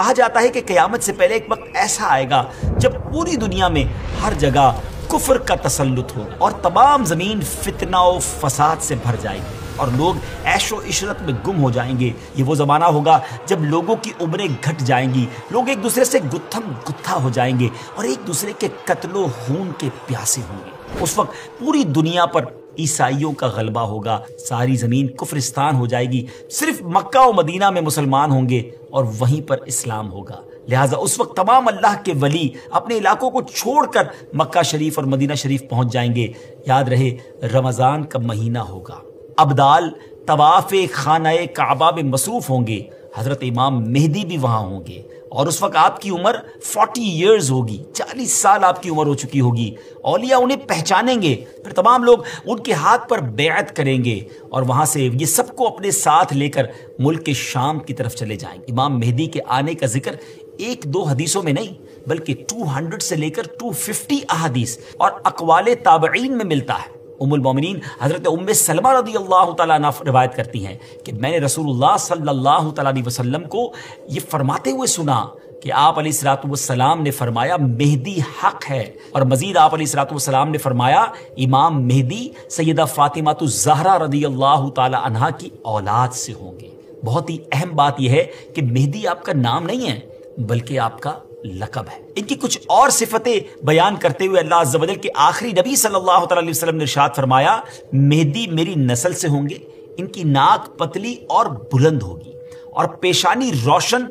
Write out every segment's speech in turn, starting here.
کہا جاتا ہے کہ قیامت سے پہلے ایک وقت ایسا آئے گا جب پوری دنیا میں ہر جگہ کفر کا تسلط ہو اور تمام زمین فتنہ و فساد سے بھر جائے گی اور لوگ عیش و عشرت میں گم ہو جائیں گے۔ یہ وہ زمانہ ہوگا جب لوگوں کی عمریں گھٹ جائیں گی، لوگ ایک دوسرے سے گتھم گتھا ہو جائیں گے اور ایک دوسرے کے قتل و خون کے پیاسے ہوں گے۔ اس وقت پوری دنیا پر عیسائیوں کا غلبہ ہوگا، ساری زمین کفرستان ہو جائے گی، صرف مکہ و مدینہ میں مسلمان ہوں گے اور وہیں پر اسلام ہوگا۔ لہٰذا اس وقت تمام اللہ کے ولی اپنے علاقوں کو چھوڑ کر مکہ شریف اور مدینہ شریف پہنچ جائیں گے۔ یاد رہے رمضان کا مہینہ ہوگا، ابدال طواف خانہ کعبہ میں مصروف ہوں گے، حضرت امام مہدی بھی وہاں ہوں گے اور اس وقت آپ کی عمر 40 ایئرز ہوگی، 40 سال آپ کی عمر ہو چکی ہوگی۔ اولیاء انہیں پہچانیں گے، پھر تمام لوگ ان کے ہاتھ پر بیعت کریں گے اور وہاں سے یہ سب کو اپنے ساتھ لے کر ملک شام کی طرف چلے جائیں گے۔ امام مہدی کے آنے کا ذکر ایک دو حدیثوں میں نہیں بلکہ 200 سے لے کر 250 احادیث اور اقوال تابعین میں ملتا ہے۔ ام المومنین حضرت ام سلمہ رضی اللہ تعالیٰ عنہ روایت کرتی ہیں کہ میں نے رسول اللہ صلی اللہ تعالیٰ علیہ وسلم کو یہ فرماتے ہوئے سنا کہ آپ علیہ الصلوۃ والسلام نے فرمایا مہدی حق ہے، اور مزید آپ علیہ الصلوۃ والسلام نے فرمایا امام مہدی سیدہ فاطمہ الزہرا رضی اللہ تعالیٰ عنہا کی اولاد سے ہوں گے۔ بہت ہی اہم بات یہ ہے کہ مہدی آپ کا نام نہیں ہے بلکہ آپ کا لقب ہے۔ ان کی کچھ اور صفتیں بیان کرتے ہوئے اللہ عز و جل کے آخری نبی صلی اللہ تعالیٰ علیہ وسلم نے ارشاد فرمایا مہدی میری نسل سے ہوں گے، ان کی ناک پتلی اور بلند ہوگی اور پیشانی روشن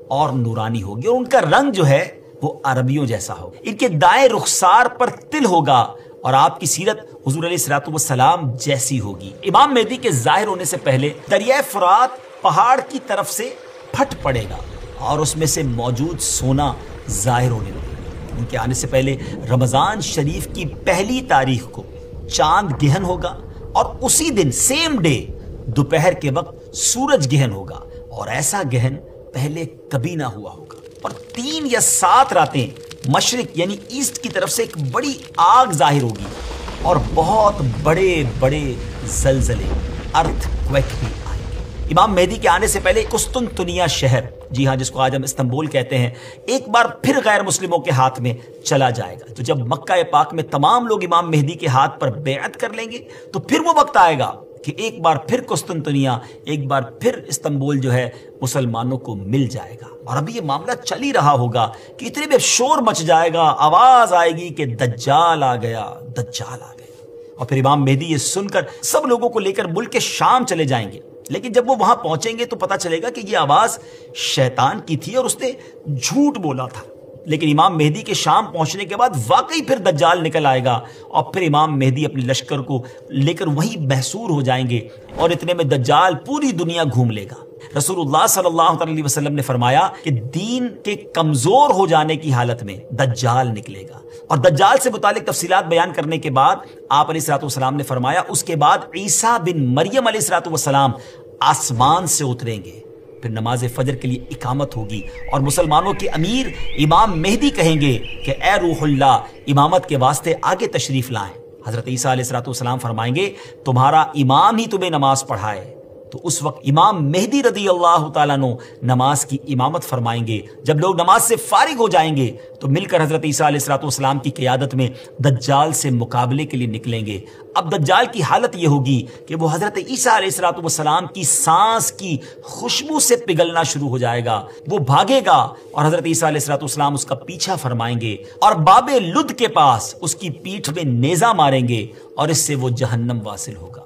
اور نورانی ہوگی اور ان کا رنگ جو ہے وہ عربیوں جیسا ہوگا، ان کے دائیں رخسار پر تل ہوگا اور آپ کی سیرت حضور علیہ الصلوۃ والسلام جیسی ہوگی۔ امام مہدی کے ظاہر ہونے سے پہلے دریائے فرات پہاڑ کی طرف سے پھٹ پڑے گا اور اس میں سے موجود سونا ظاہر ہونے لگے گا۔ ان کے آنے سے پہلے رمضان شریف کی پہلی تاریخ کو چاند گہن ہوگا اور اسی دن سیم ڈے دوپہر کے وقت سورج گہن ہوگا، اور ایسا گہن پہلے کبھی نہ ہوا ہوگا۔ اور 3 یا 7 راتیں مشرق یعنی ایسٹ کی طرف سے ایک بڑی آگ ظاہر ہوگی اور بہت بڑے بڑے زلزلے ارتھ کویک بھی آئیں گے۔ امام مہدی کے آنے سے پہلے قسطنطنیہ شہر، جی ہاں جس کو آج ہم استنبول کہتے ہیں، ایک بار پھر غیر مسلموں کے ہاتھ میں چلا جائے گا۔ تو جب مکہ پاک میں تمام لوگ امام مہدی کے ہاتھ پر بیعت کر لیں گے تو پھر وہ وقت آئے گا کہ ایک بار پھر قسطنطنیہ، ایک بار پھر استنبول جو ہے مسلمانوں کو مل جائے گا۔ اور ابھی یہ معاملہ چل ہی رہا ہوگا کہ اتنے میں شور مچ جائے گا، آواز آئے گی کہ دجال آ گیا، دجال آ گیا، اور پھر امام مہدی یہ سن کر سب لوگوں کو لے کر ملک شام چلے جائیں گے۔ لیکن جب وہ وہاں پہنچیں گے تو پتہ چلے گا کہ یہ آواز شیطان کی تھی اور اس نے جھوٹ بولا تھا۔ لیکن امام مہدی کے شام پہنچنے کے بعد واقعی پھر دجال نکل آئے گا اور پھر امام مہدی اپنے لشکر کو لے کر وہیں محصور ہو جائیں گے اور اتنے میں دجال پوری دنیا گھوم لے گا۔ رسول اللہ صلی اللہ علیہ وسلم نے فرمایا کہ دین کے کمزور ہو جانے کی حالت میں دجال نکلے گا، اور دجال سے متعلق تفصیلات بیان کرنے کے بعد آپ علیہ الصلوۃ والسلام نے فرمایا اس کے بعد عیسیٰ بن مریم علیہ الصلوۃ والسلام آسمان سے اتریں گے، پھر نماز فجر کے لیے اقامت ہوگی اور مسلمانوں کے امیر امام مہدی کہیں گے کہ اے روح اللہ امامت کے واسطے آگے تشریف لائیں۔ حضرت عیسیٰ علیہ الصلوۃ والسلام فرمائیں گے تمہارا امام ہی تمہیں نماز پڑھائے۔ تو اس وقت امام مہدی رضی اللہ تعالیٰ عنہ نماز کی امامت فرمائیں گے۔ جب لوگ نماز سے فارغ ہو جائیں گے تو مل کر حضرت عیسیٰ علیہ الصلوۃ والسلام کی قیادت میں دجال سے مقابلے کے لیے نکلیں گے۔ اب دجال کی حالت یہ ہوگی کہ وہ حضرت عیسیٰ علیہ الصلوۃ والسلام کی سانس کی خوشبو سے پگھلنا شروع ہو جائے گا، وہ بھاگے گا اور حضرت عیسیٰ علیہ الصلوۃ والسلام اس کا پیچھا فرمائیں گے اور باب لد کے پاس اس کی پیٹھ میں نیزہ ماریں گے اور اس سے وہ جہنم واصل ہوگا۔